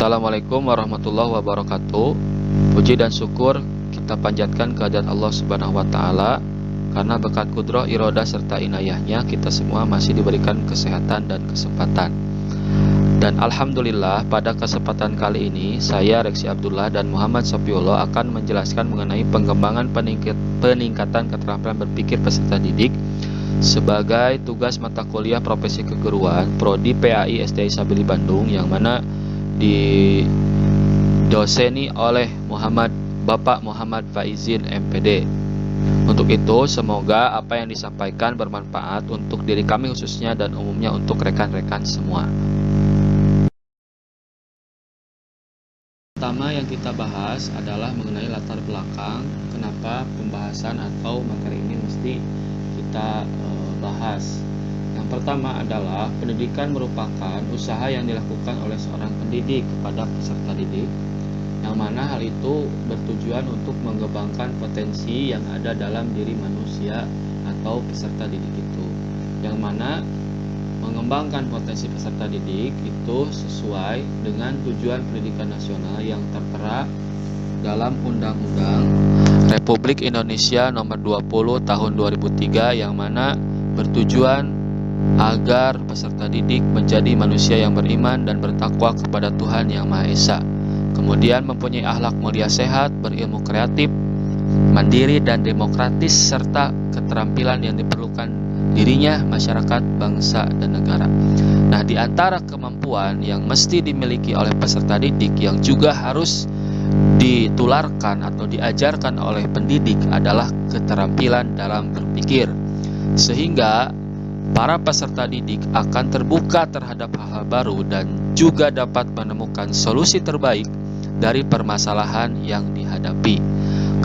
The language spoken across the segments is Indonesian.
Assalamualaikum warahmatullahi wabarakatuh. Puji dan syukur kita panjatkan kehadirat Allah Subhanahu wa taala, karena berkat kudrah, irodah serta inayahnya kita semua masih diberikan kesehatan dan kesempatan. Dan alhamdulillah pada kesempatan kali ini saya Reksi Abdullah dan Muhammad Sofiullah akan menjelaskan mengenai pengembangan peningkatan keterampilan berpikir peserta didik sebagai tugas mata kuliah profesi keguruan Prodi PAI SDI Sabili Bandung, yang mana didoseni oleh Bapak Muhammad Faizin MPD. Untuk itu semoga apa yang disampaikan bermanfaat untuk diri kami khususnya dan umumnya untuk rekan-rekan semua. Pertama yang kita bahas adalah mengenai latar belakang kenapa pembahasan atau materi ini mesti kita bahas. Yang pertama adalah pendidikan merupakan usaha yang dilakukan oleh seorang pendidik kepada peserta didik, yang mana hal itu bertujuan untuk mengembangkan potensi yang ada dalam diri manusia atau peserta didik itu, yang mana mengembangkan potensi peserta didik itu sesuai dengan tujuan pendidikan nasional yang tertera dalam Undang-Undang Republik Indonesia Nomor 20 Tahun 2003, yang mana bertujuan agar peserta didik menjadi manusia yang beriman dan bertakwa kepada Tuhan Yang Maha Esa, kemudian mempunyai akhlak mulia sehat, berilmu kreatif, mandiri dan demokratis, serta keterampilan yang diperlukan dirinya, masyarakat, bangsa, dan negara. Nah, di antara kemampuan yang mesti dimiliki oleh peserta didik yang juga harus ditularkan atau diajarkan oleh pendidik adalah keterampilan dalam berpikir, sehingga para peserta didik akan terbuka terhadap hal-hal baru dan juga dapat menemukan solusi terbaik dari permasalahan yang dihadapi.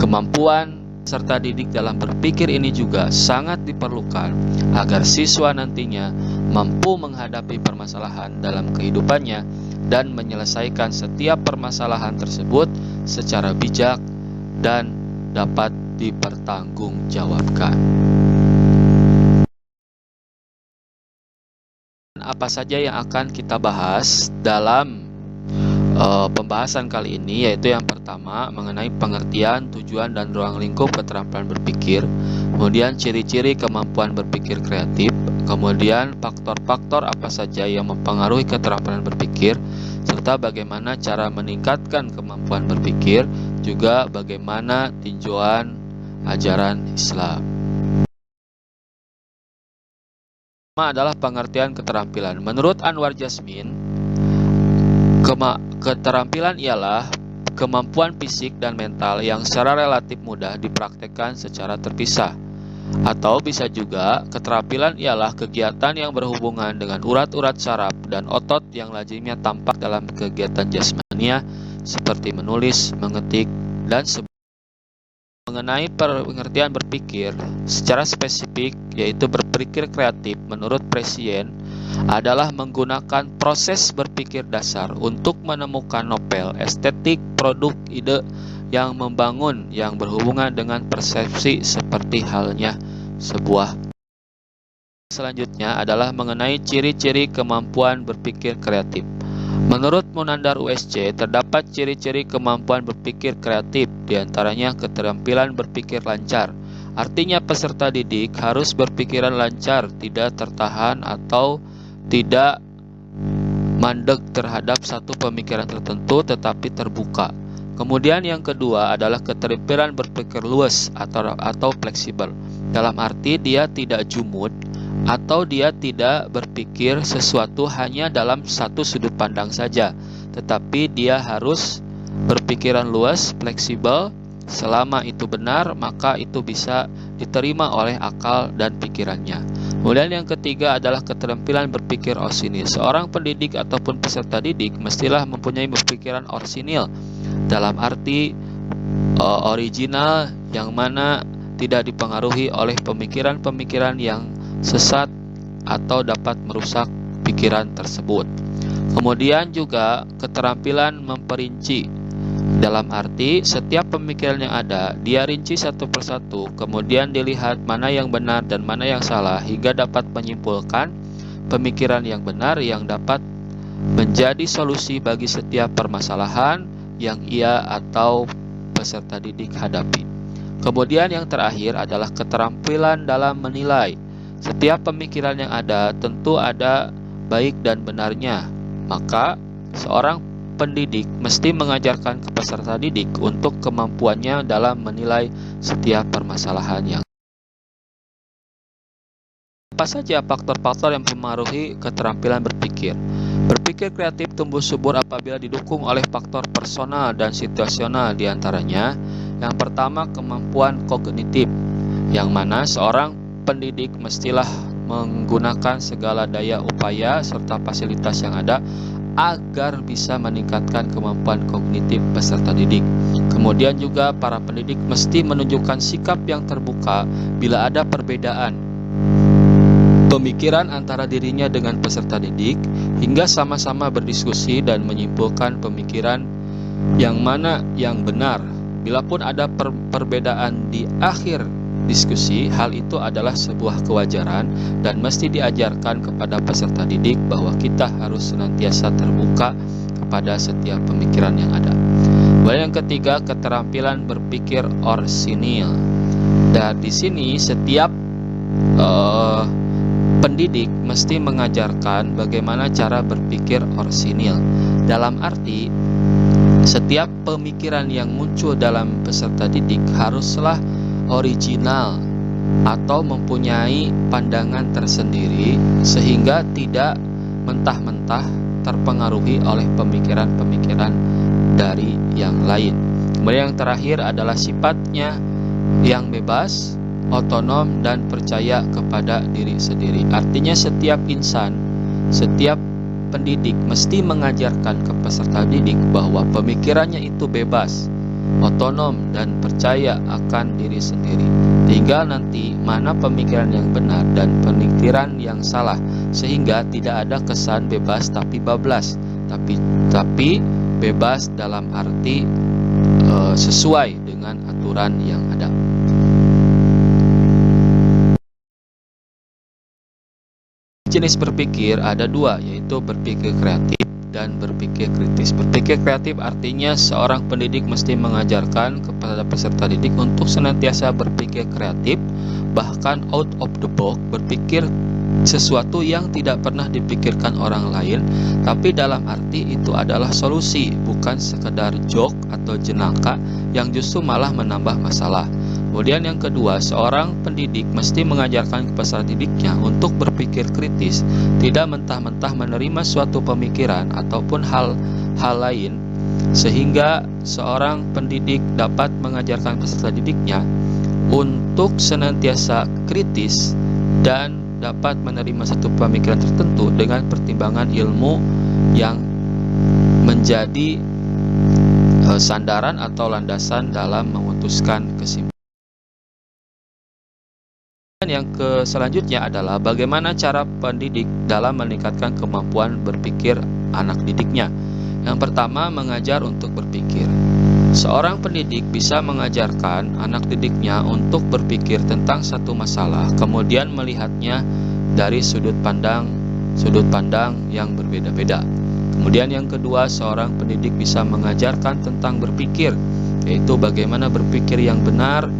Kemampuan peserta didik dalam berpikir ini juga sangat diperlukan agar siswa nantinya mampu menghadapi permasalahan dalam kehidupannya dan menyelesaikan setiap permasalahan tersebut secara bijak dan dapat dipertanggungjawabkan. Apa saja yang akan kita bahas dalam pembahasan kali ini, yaitu yang pertama mengenai pengertian, tujuan, dan ruang lingkup keterampilan berpikir, kemudian ciri-ciri kemampuan berpikir kreatif, kemudian faktor-faktor apa saja yang mempengaruhi keterampilan berpikir, serta bagaimana cara meningkatkan kemampuan berpikir, juga bagaimana tinjauan ajaran Islam. Adalah pengertian keterampilan. Menurut Anwar Jasmin, keterampilan ialah kemampuan fisik dan mental yang secara relatif mudah dipraktekkan secara terpisah. Atau bisa juga keterampilan ialah kegiatan yang berhubungan dengan urat-urat saraf dan otot yang lazimnya tampak dalam kegiatan jasmania seperti menulis, mengetik, dan sebagainya. Mengenai pengertian berpikir secara spesifik, yaitu berpikir kreatif, menurut Presien adalah menggunakan proses berpikir dasar untuk menemukan novel, estetik, produk, ide yang membangun yang berhubungan dengan persepsi seperti halnya sebuah. Selanjutnya adalah mengenai ciri-ciri kemampuan berpikir kreatif. Menurut Munandar USC, terdapat ciri-ciri kemampuan berpikir kreatif, diantaranya keterampilan berpikir lancar. Artinya peserta didik harus berpikiran lancar, tidak tertahan atau tidak mandek terhadap satu pemikiran tertentu, tetapi terbuka. Kemudian yang kedua adalah keterampilan berpikir luas atau fleksibel. Dalam arti dia tidak jumud atau dia tidak berpikir sesuatu hanya dalam satu sudut pandang saja, tetapi dia harus berpikiran luas, fleksibel. Selama itu benar, maka itu bisa diterima oleh akal dan pikirannya. Kemudian yang ketiga adalah keterampilan berpikir orsinil. Seorang pendidik ataupun peserta didik mestilah mempunyai berpikiran orsinil, dalam arti original, yang mana tidak dipengaruhi oleh pemikiran-pemikiran yang sesat atau dapat merusak pikiran tersebut. Kemudian juga keterampilan memperinci, dalam arti setiap pemikiran yang ada dia rinci satu persatu, kemudian dilihat mana yang benar dan mana yang salah hingga dapat menyimpulkan pemikiran yang benar yang dapat menjadi solusi bagi setiap permasalahan yang ia atau peserta didik hadapi. Kemudian yang terakhir adalah keterampilan dalam menilai. Setiap pemikiran yang ada tentu ada baik dan benarnya. Maka seorang pendidik mesti mengajarkan ke peserta didik untuk kemampuannya dalam menilai setiap permasalahan yang apa saja faktor-faktor yang mempengaruhi keterampilan berpikir. Berpikir kreatif tumbuh subur apabila didukung oleh faktor personal dan situasional diantaranya. Yang pertama, kemampuan kognitif, yang mana seorang pendidik mestilah menggunakan segala daya upaya serta fasilitas yang ada agar bisa meningkatkan kemampuan kognitif peserta didik. Kemudian juga para pendidik mesti menunjukkan sikap yang terbuka bila ada perbedaan pemikiran antara dirinya dengan peserta didik, hingga sama-sama berdiskusi dan menyimpulkan pemikiran yang mana yang benar. Bila pun ada perbedaan di akhir diskusi, hal itu adalah sebuah kewajaran dan mesti diajarkan kepada peserta didik bahwa kita harus senantiasa terbuka kepada setiap pemikiran yang ada. Yang ketiga, keterampilan berpikir orsinil. Dan di sini setiap pendidik mesti mengajarkan bagaimana cara berpikir orsinil. Dalam arti, setiap pemikiran yang muncul dalam peserta didik haruslah original atau mempunyai pandangan tersendiri sehingga tidak mentah-mentah terpengaruhi oleh pemikiran-pemikiran dari yang lain. Kemudian yang terakhir adalah sifatnya yang bebas, otonom, dan percaya kepada diri sendiri. Artinya setiap insan, setiap pendidik mesti mengajarkan ke peserta didik bahwa pemikirannya itu bebas, otonom, dan percaya akan diri sendiri. Tinggal nanti mana pemikiran yang benar dan pemikiran yang salah, sehingga tidak ada kesan bebas tapi bablas, tapi bebas dalam arti sesuai dengan aturan yang ada. Jenis berpikir ada dua, yaitu berpikir kreatif dan berpikir kritis. Berpikir kreatif artinya seorang pendidik mesti mengajarkan kepada peserta didik untuk senantiasa berpikir kreatif, bahkan out of the box, berpikir sesuatu yang tidak pernah dipikirkan orang lain, tapi dalam arti itu adalah solusi, bukan sekedar joke atau jenaka yang justru malah menambah masalah. Kemudian yang kedua, seorang pendidik mesti mengajarkan peserta didiknya untuk berpikir kritis, tidak mentah-mentah menerima suatu pemikiran ataupun hal lain, sehingga seorang pendidik dapat mengajarkan peserta didiknya untuk senantiasa kritis dan dapat menerima satu pemikiran tertentu dengan pertimbangan ilmu yang menjadi sandaran atau landasan dalam memutuskan kesimpulan. Yang selanjutnya adalah bagaimana cara pendidik dalam meningkatkan kemampuan berpikir anak didiknya. Yang pertama, mengajar untuk berpikir. Seorang pendidik bisa mengajarkan anak didiknya untuk berpikir tentang satu masalah, kemudian melihatnya dari sudut pandang yang berbeda-beda. Kemudian yang kedua, seorang pendidik bisa mengajarkan tentang berpikir, yaitu bagaimana berpikir yang benar,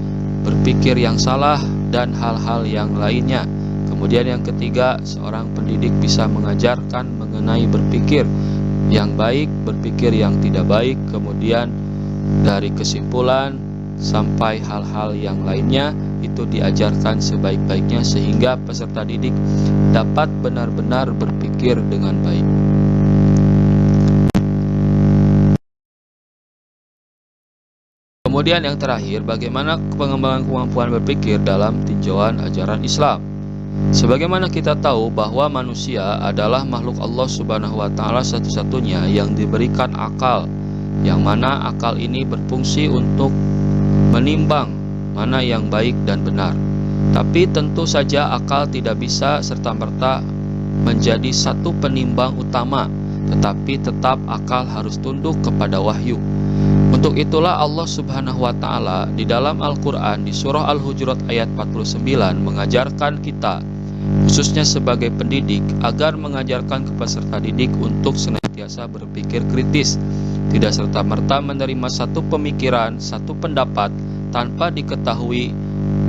berpikir yang salah, dan hal-hal yang lainnya. Kemudian yang ketiga, seorang pendidik bisa mengajarkan mengenai berpikir yang baik, berpikir yang tidak baik, kemudian dari kesimpulan sampai hal-hal yang lainnya itu diajarkan sebaik-baiknya sehingga peserta didik dapat benar-benar berpikir dengan baik. Kemudian yang terakhir, bagaimana pengembangan kemampuan berpikir dalam tinjauan ajaran Islam. Sebagaimana kita tahu bahwa manusia adalah makhluk Allah Subhanahu wa taala satu-satunya yang diberikan akal, yang mana akal ini berfungsi untuk menimbang mana yang baik dan benar. Tapi tentu saja akal tidak bisa serta-merta menjadi satu penimbang utama, tetapi tetap akal harus tunduk kepada wahyu. Untuk itulah Allah Subhanahu wa taala di dalam Al-Qur'an di surah Al-Hujurat ayat 49 mengajarkan kita khususnya sebagai pendidik, agar mengajarkan ke peserta didik untuk senantiasa berpikir kritis, tidak serta-merta menerima satu pemikiran, satu pendapat tanpa diketahui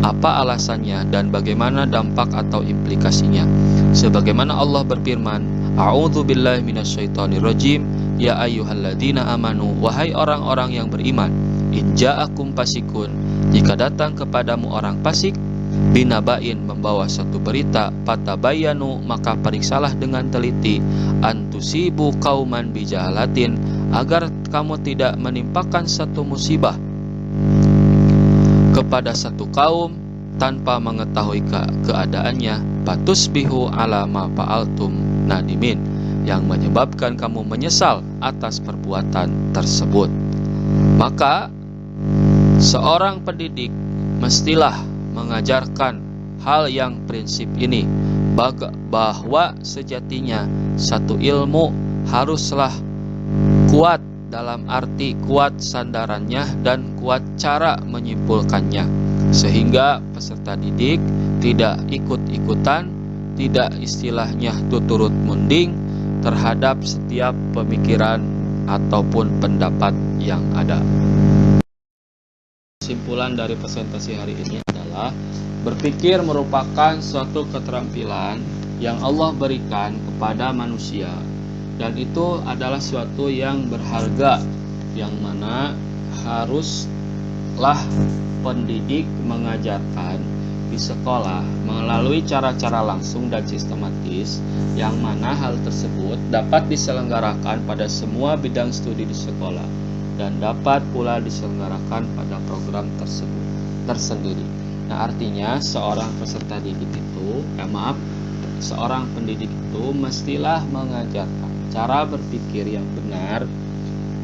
apa alasannya dan bagaimana dampak atau implikasinya. Sebagaimana Allah berfirman, A'udzu billahi minasyaitonirrajim, ya ayyuhalladzina amanu, wahai orang-orang yang beriman, in ja'akum fasikun, jika datang kepadamu orang fasik, binabain, membawa satu berita, fatabayanu, maka periksalah dengan teliti, antusibu qauman bijahalatin, agar kamu tidak menimpakan satu musibah kepada satu kaum tanpa mengetahui keadaannya, fatusbihu ala ma fa'altum nadimin, yang menyebabkan kamu menyesal atas perbuatan tersebut. Maka seorang pendidik mestilah mengajarkan hal yang prinsip ini, bahwa sejatinya satu ilmu haruslah kuat, dalam arti kuat sandarannya dan kuat cara menyimpulkannya, sehingga peserta didik tidak ikut-ikutan, tidak istilahnya tuturut munding terhadap setiap pemikiran ataupun pendapat yang ada. Kesimpulan dari presentasi hari ini adalah, berpikir merupakan suatu keterampilan yang Allah berikan kepada manusia, dan itu adalah suatu yang berharga, yang mana haruslah pendidik mengajarkan di sekolah melalui cara-cara langsung dan sistematis, yang mana hal tersebut dapat diselenggarakan pada semua bidang studi di sekolah dan dapat pula diselenggarakan pada program tersebut tersendiri. Nah, artinya seorang peserta didik itu, seorang pendidik itu mestilah mengajarkan cara berpikir yang benar,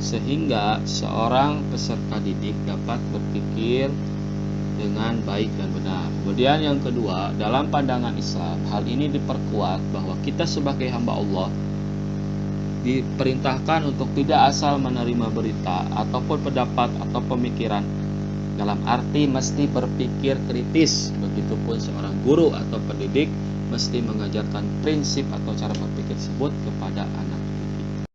sehingga seorang peserta didik dapat berpikir dengan baik dan benar. Kemudian yang kedua, dalam pandangan Islam, hal ini diperkuat bahwa kita sebagai hamba Allah diperintahkan untuk tidak asal menerima berita ataupun pendapat atau pemikiran, dalam arti mesti berpikir kritis. Begitupun seorang guru atau pendidik mesti mengajarkan prinsip atau cara berpikir tersebut kepada anak.